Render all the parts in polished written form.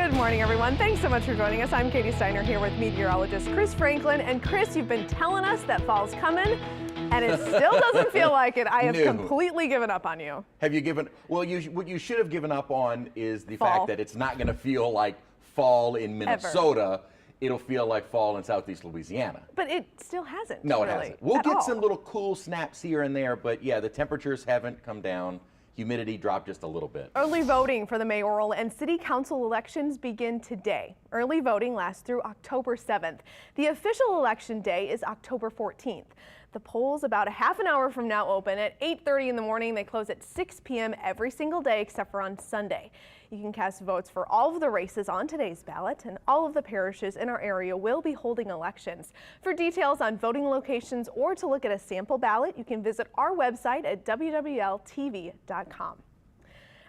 Good morning, everyone. Thanks so much for joining us. I'm Katie Steiner here with meteorologist Chris Franklin. And Chris, you've been telling us that fall's coming, and it still doesn't feel like it. I have completely given up on you. Have you given? Well, what you should have given up on is the Fall. fact that it's not going to feel like fall in Minnesota. Ever. It'll feel like fall in southeast Louisiana. But it still hasn't. No, really, it hasn't. We'll at get all. some little cool snaps here and there, but yeah, the temperatures haven't come down. Humidity dropped just a little bit. Early voting for the mayoral and city council elections begin today. Early voting lasts through October 7th. The official election day is October 14th. The polls about a half an hour from now open at 8:30 in the morning. They close at 6 p.m. every single day except for on Sunday. You can cast votes for all of the races on today's ballot, and all of the parishes in our area will be holding elections. For details on voting locations or to look at a sample ballot, you can visit our website at wwltv.com.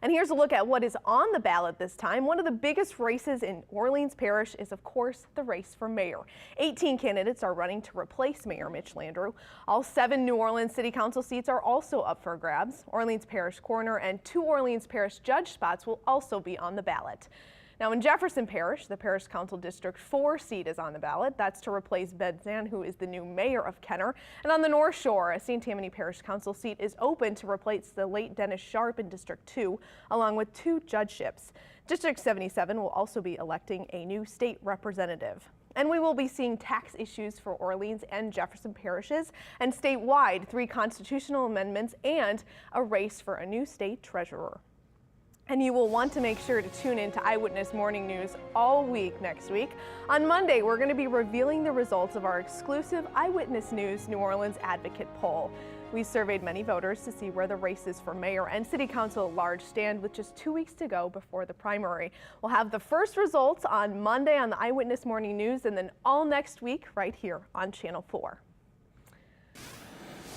And here's a look at what is on the ballot this time. One of the biggest races in Orleans Parish is, of course, the race for mayor. 18 candidates are running to replace Mayor Mitch Landrieu. All 7 New Orleans City Council seats are also up for grabs. Orleans Parish Coroner and 2 Orleans Parish Judge spots will also be on the ballot. Now in Jefferson Parish, the Parish Council District 4 seat is on the ballot. That's to replace Ben Zan, who is the new mayor of Kenner. And on the North Shore, a St. Tammany Parish Council seat is open to replace the late Dennis Sharp in District 2, along with 2 judgeships. District 77 will also be electing a new state representative. And we will be seeing tax issues for Orleans and Jefferson parishes, and statewide 3 constitutional amendments and a race for a new state treasurer. And you will want to make sure to tune in to Eyewitness Morning News all week next week. On Monday, we're going to be revealing the results of our exclusive Eyewitness News New Orleans Advocate poll. We surveyed many voters to see where the races for mayor and city council at large stand with just 2 weeks to go before the primary. We'll have the first results on Monday on the Eyewitness Morning News, and then all next week right here on Channel 4.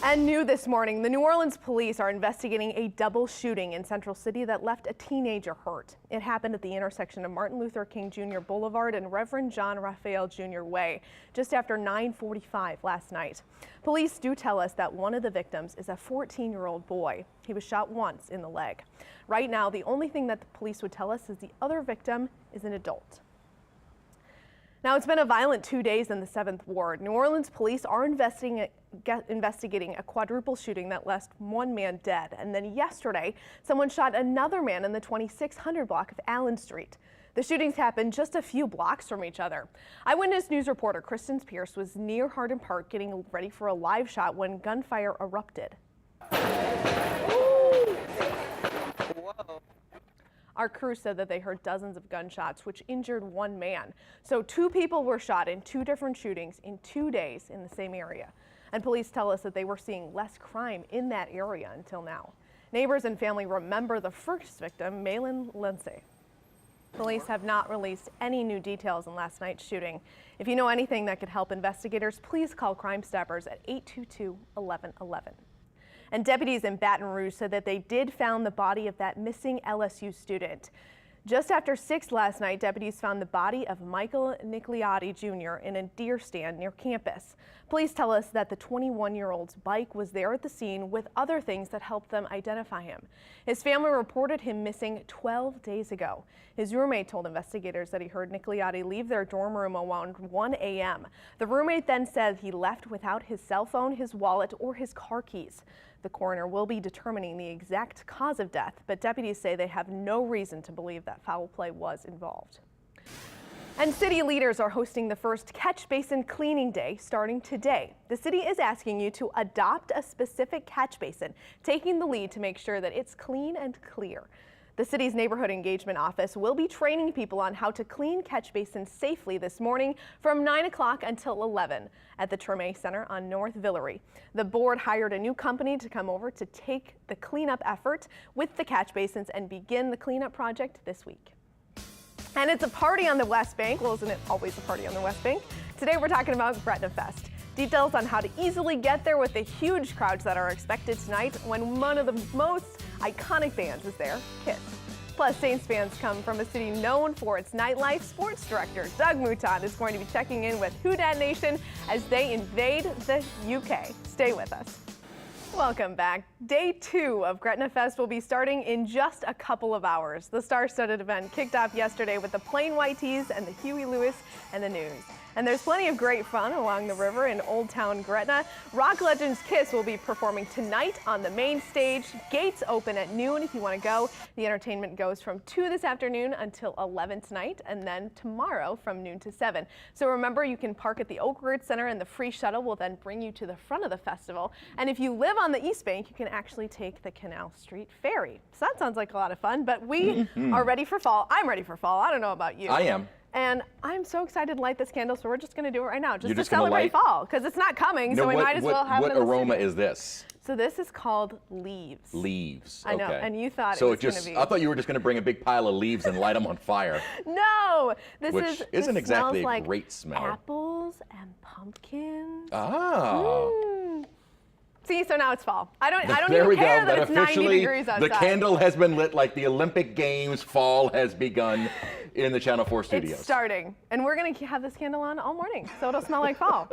And new this morning, the New Orleans police are investigating a double shooting in Central City that left a teenager hurt. It happened at the intersection of Martin Luther King Jr. Boulevard and Reverend John Raphael Jr. Way, just after 9:45 last night. Police do tell us that one of the victims is a 14-year-old boy. He was shot once in the leg. Right now, the only thing that the police would tell us is the other victim is an adult. Now, it's been a violent 2 days in the 7th Ward. New Orleans police are investigating a quadruple shooting that left 1 man dead. And then yesterday, someone shot another man in the 2600 block of Allen Street. The shootings happened just a few blocks from each other. Eyewitness News reporter Kristen Pierce was near Hardin Park getting ready for a live shot when gunfire erupted. Whoa. Our crew said that they heard dozens of gunshots, which injured 1 man. So 2 people were shot in 2 different shootings in 2 days in the same area. And police tell us that they were seeing less crime in that area until now. Neighbors and family remember the first victim, Malin Lindsay. Police have not released any new details in last night's shooting. If you know anything that could help investigators, please call Crime Stoppers at 822-1111. And deputies in Baton Rouge said that they did found the body of that missing LSU student. Just after 6 last night, deputies found the body of Michael Nicoliotti Jr. in a deer stand near campus. Police tell us that the 21-year-old's bike was there at the scene with other things that helped them identify him. His family reported him missing 12 days ago. His roommate told investigators that he heard Nicoliotti leave their dorm room around 1 a.m. The roommate then said he left without his cell phone, his wallet, or his car keys. The coroner will be determining the exact cause of death, but deputies say they have no reason to believe that foul play was involved. And city leaders are hosting the first catch basin cleaning day starting today. The city is asking you to adopt a specific catch basin, taking the lead to make sure that it's clean and clear. The city's neighborhood engagement office will be training people on how to clean catch basins safely this morning from 9 o'clock until 11 at the Treme Center on North Villery. The board hired a new company to come over to take the cleanup effort with the catch basins and begin the cleanup project this week. And it's a party on the West Bank. Well, isn't it always a party on the West Bank? Today we're talking about Gretna Fest. Details on how to easily get there with the huge crowds that are expected tonight when one of the most iconic bands is there, Kiss. Plus, Saints fans come from a city known for its nightlife. Sports director Doug Mouton is going to be checking in with Who Dat Nation as they invade the UK. Stay with us. Welcome back. Day 2 of Gretna Fest will be starting in just a couple of hours. The star-studded event kicked off yesterday with the Plain White Tees and the Huey Lewis and the News. And there's plenty of great fun along the river in Old Town Gretna. Rock legends Kiss will be performing tonight on the main stage. Gates open at noon if you want to go. The entertainment goes from 2 this afternoon until 11 tonight, and then tomorrow from noon to 7. So remember, you can park at the Oak Ridge Center, and the free shuttle will then bring you to the front of the festival. And if you live on the East Bank, you can actually take the Canal Street Ferry. So that sounds like a lot of fun, but we are ready for fall. I'm ready for fall. I don't know about you. I am. And I'm so excited to light this candle, so we're just going to do it right now, just to gonna celebrate light? fall, because it's not coming, so we might as well have it What in the aroma studio. is this? So this is called leaves. Leaves. I know, okay. and you thought so it was going to be. I thought you were just going to bring a big pile of leaves and light them on fire. No, Which isn't exactly a like great smell. apples and pumpkins. Ah. See, so now it's fall. I don't There even we care go. that That it's 90 officially, degrees outside. the candle has been lit like the Olympic Games. Fall has begun in the Channel 4 studios. It's starting, and we're going to have this candle on all morning, so it'll smell like fall.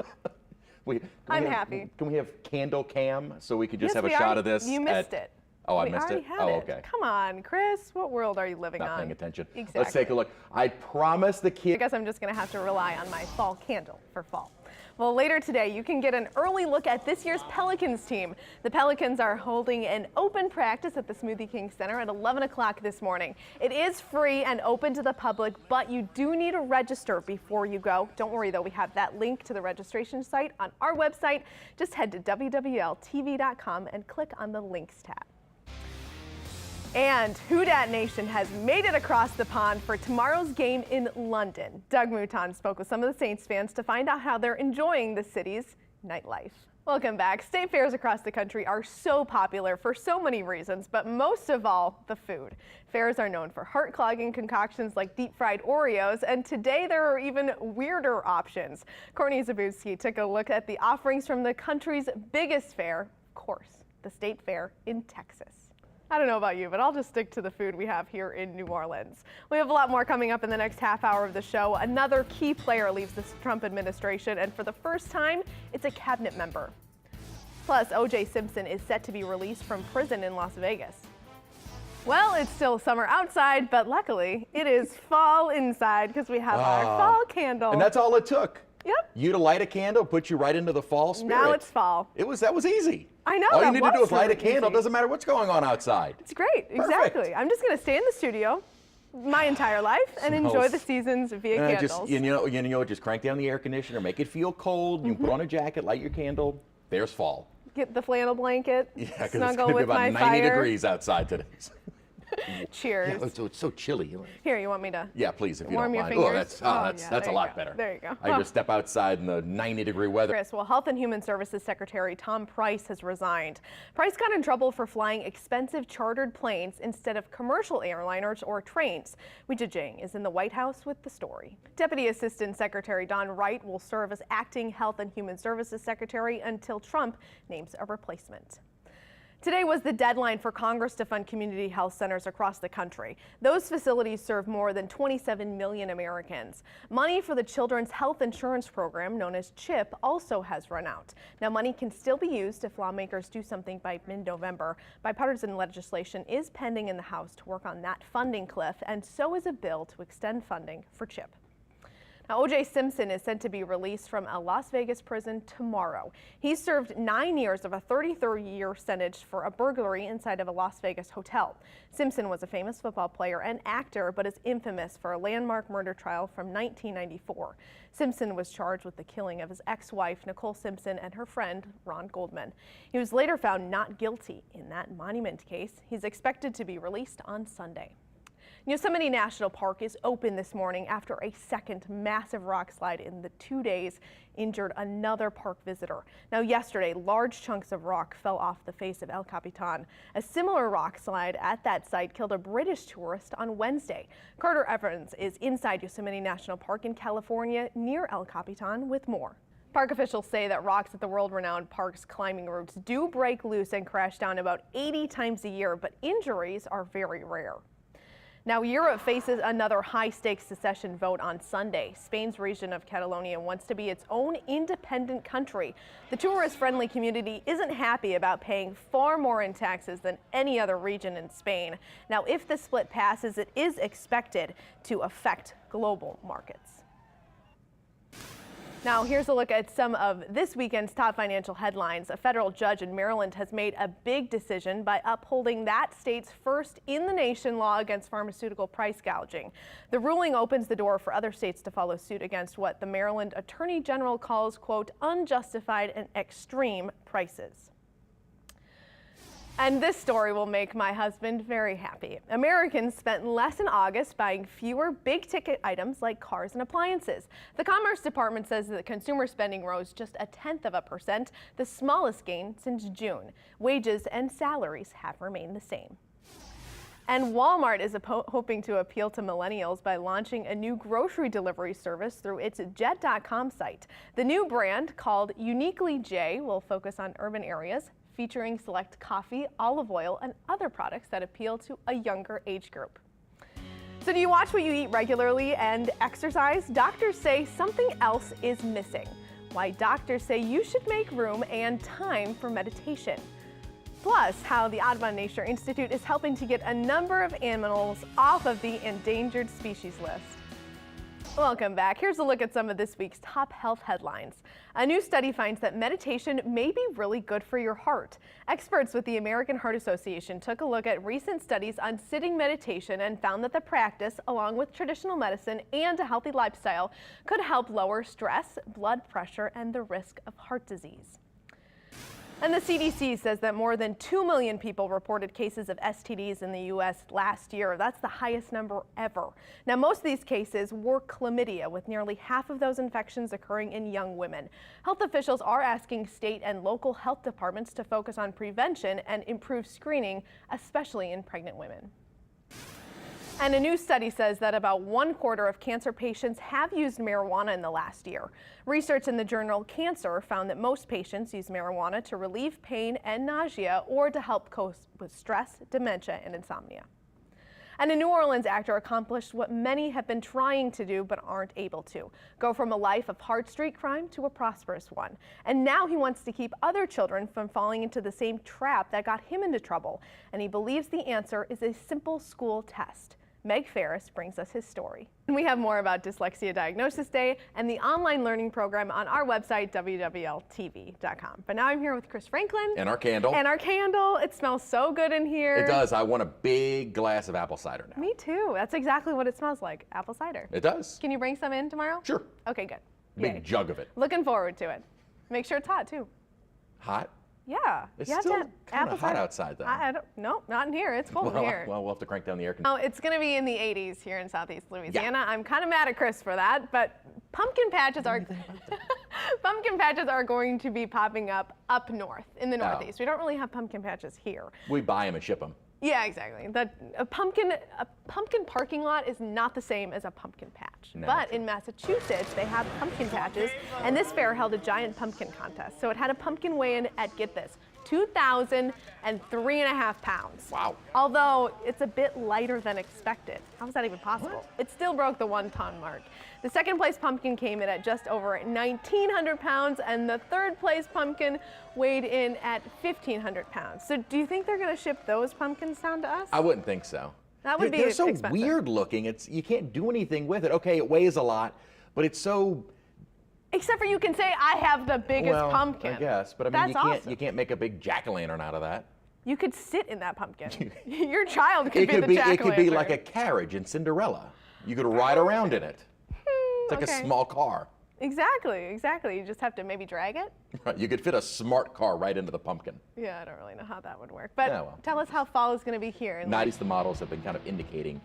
I'm happy. Can we have candle cam so we could just Yes, have a we shot already- of this? You missed it. Oh, I We missed already it? had Oh, it. okay. Come on, Chris. What world are you living Not on? paying attention. Exactly. Let's take a look. I promise the I kids. guess I'm just going to have to rely on my fall candle for fall. Well, later today, you can get an early look at this year's Pelicans team. The Pelicans are holding an open practice at the Smoothie King Center at 11 o'clock this morning. It is free and open to the public, but you do need to register before you go. Don't worry, though. We have that link to the registration site on our website. Just head to WWLTV.com and click on the links tab. And Who Dat Nation has made it across the pond for tomorrow's game in London. Doug Mouton spoke with some of the Saints fans to find out how they're enjoying the city's nightlife. Welcome back. State fairs across the country are so popular for so many reasons, but most of all, the food. Fairs are known for heart-clogging concoctions like deep-fried Oreos, and today there are even weirder options. Courtney Zabusky took a look at the offerings from the country's biggest fair, of course, the State Fair in Texas. I don't know about you, but I'll just stick to the food we have here in New Orleans. We have a lot more coming up in the next half hour of the show. Another key player leaves the Trump administration, and for the first time, it's a cabinet member. Plus, O.J. Simpson is set to be released from prison in Las Vegas. Well, it's still summer outside, but luckily, it is fall inside because we have our fall candle. And that's all it took. Yep. You to light a candle, put you right into the fall spirit. Now it's fall. That was easy. I know, All you that need to do was is light a really candle. easy. Doesn't matter what's going on outside. It's great, exactly. I'm just going to stay in the studio my entire life and enjoy the seasons via candles. Just crank down the air conditioner, make it feel cold. You can put on a jacket, light your candle. There's fall. Get the flannel blanket, Yeah, because it's snuggle going to be with about my 90 fire. degrees outside today. Cheers. Yeah, it's so chilly. Here, you want me to? Yeah, please, if you Warm don't your mind. fingers? That's Yeah, that's a there you lot go. better. There you go. I just step outside in the 90-degree weather. Chris, well, Health and Human Services Secretary Tom Price has resigned. Price got in trouble for flying expensive chartered planes instead of commercial airliners or trains. Weijia Jing is in the White House with the story. Deputy Assistant Secretary Don Wright will serve as acting Health and Human Services Secretary until Trump names a replacement. Today was the deadline for Congress to fund community health centers across the country. Those facilities serve more than 27 million Americans. Money for the Children's Health Insurance Program, known as CHIP, also has run out. Now, money can still be used if lawmakers do something by mid-November. Bipartisan legislation is pending in the House to work on that funding cliff, and so is a bill to extend funding for CHIP. Now, O.J. Simpson is said to be released from a Las Vegas prison tomorrow. He served 9 years of a 33-year sentence for a burglary inside of a Las Vegas hotel. Simpson was a famous football player and actor, but is infamous for a landmark murder trial from 1994. Simpson was charged with the killing of his ex-wife, Nicole Simpson, and her friend, Ron Goldman. He was later found not guilty in that monument case. He's expected to be released on Sunday. Yosemite National Park is open this morning after a second massive rock slide in the 2 days injured another park visitor. Now, yesterday, large chunks of rock fell off the face of El Capitan. A similar rock slide at that site killed a British tourist on Wednesday. Carter Evans is inside Yosemite National Park in California near El Capitan with more. Park officials say that rocks at the world-renowned park's climbing routes do break loose and crash down about 80 times a year, but injuries are very rare. Now, Europe faces another high-stakes secession vote on Sunday. Spain's region of Catalonia wants to be its own independent country. The tourist-friendly community isn't happy about paying far more in taxes than any other region in Spain. Now, if the split passes, it is expected to affect global markets. Now, here's a look at some of this weekend's top financial headlines. A federal judge in Maryland has made a big decision by upholding that state's first in the nation law against pharmaceutical price gouging. The ruling opens the door for other states to follow suit against what the Maryland Attorney General calls, quote, unjustified and extreme prices. And this story will make my husband very happy. Americans spent less in August buying fewer big-ticket items like cars and appliances. The Commerce Department says that consumer spending rose just 0.1%, the smallest gain since June. Wages and salaries have remained the same. And Walmart is hoping to appeal to millennials by launching a new grocery delivery service through its Jet.com site. The new brand, called Uniquely J, will focus on urban areas, featuring select coffee, olive oil, and other products that appeal to a younger age group. So do you watch what you eat regularly and exercise? Doctors say something else is missing. Why doctors say you should make room and time for meditation. Plus, how the Audubon Nature Institute is helping to get a number of animals off of the endangered species list. Welcome back. Here's a look at some of this week's top health headlines. A new study finds that meditation may be really good for your heart. Experts with the American Heart Association took a look at recent studies on sitting meditation and found that the practice, along with traditional medicine and a healthy lifestyle, could help lower stress, blood pressure, and the risk of heart disease. And the CDC says that more than 2 million people reported cases of STDs in the U.S. last year. That's the highest number ever. Now, most of these cases were chlamydia, with nearly half of those infections occurring in young women. Health officials are asking state and local health departments to focus on prevention and improve screening, especially in pregnant women. And a new study says that about 1/4 of cancer patients have used marijuana in the last year. Research in the journal Cancer found that most patients use marijuana to relieve pain and nausea or to help cope with stress, dementia, and insomnia. And a New Orleans actor accomplished what many have been trying to do but aren't able to: go from a life of hard street crime to a prosperous one. And now he wants to keep other children from falling into the same trap that got him into trouble. And he believes the answer is a simple school test. Meg Ferris brings us his story. And we have more about Dyslexia Diagnosis Day and the online learning program on our website, WWLTV.com. But now I'm here with Chris Franklin. And our candle. And our candle. It smells so good in here. It does. I want a big glass of apple cider now. Me too. That's exactly what it smells like, apple cider. It does. Can you bring some in tomorrow? Sure. Okay, good. Big Yay. jug of it. Looking forward to it. Make sure it's hot too. Hot? Yeah. It's you have still to have kind apple of hot cider. outside, though. I don't, no, not in here. It's cold in here. Well, we'll have to crank down the air conditioner. Oh, it's going to be in the 80s here in Southeast Louisiana. I'm kind of mad at Chris for that, but pumpkin patches are going to be popping up north in the Northeast. We don't really have pumpkin patches here. We buy them and ship them. Yeah, exactly. A pumpkin parking lot is not the same as a pumpkin patch. No, but true. in Massachusetts, they have pumpkin patches, and this fair held a giant pumpkin contest. So it had a pumpkin weigh-in at, get this, 2,003.5 pounds. Wow. Although it's a bit lighter than expected. How is that even possible? What? It still broke the 1-ton mark. The second place pumpkin came in at just over 1,900 pounds, and the third place pumpkin weighed in at 1,500 pounds. So do you think they're going to ship those pumpkins down to us? I wouldn't think so. That would be They're so expensive. weird looking. You can't do anything with it. Okay, it weighs a lot, but it's so. Except for you can say, I have the biggest well, pumpkin. I guess, but I mean, That's you can't make a big jack-o'-lantern out of that. You could sit in that pumpkin. Your child could be the jack-o'-lantern. It could be like a carriage in Cinderella. You could ride around in it. It's like okay. a small car. Exactly. You just have to maybe drag it. You could fit a smart car right into the pumpkin. Yeah, I don't really know how that would work. But Yeah, well. tell us how fall is going to be here. And 90s, the models have been kind of indicating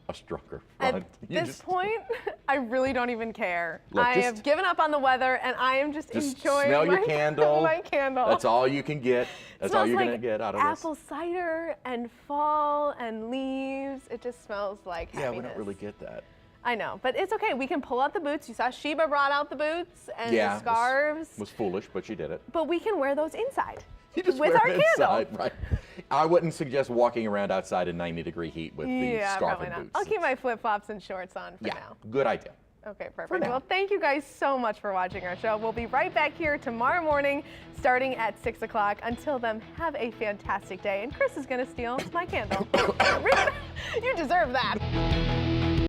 a stronger front. at You this just point, I really don't even care. Look, I just- have given up on the weather, and I am just enjoying smell your my, candle. my candle. That's all you can get. That's all Smells you're like gonna get out of apple cider and fall and leaves. It just smells like this. happiness. Yeah, we don't really get that. I know, but it's okay. We can pull out the boots. You saw Sheba brought out the boots and Yeah, the scarves. was foolish, but she did it. But we can wear those inside. You just With wear our it inside, candle. right? I wouldn't suggest walking around outside in 90-degree heat with the Yeah, scarf probably and not. boots. I'll keep my flip-flops and shorts on for Yeah, now. good idea. Okay, perfect. now. Well, thank you guys so much for watching our show. We'll be right back here tomorrow morning starting at 6 o'clock. Until then, have a fantastic day. And Chris is going to steal my candle. You deserve that.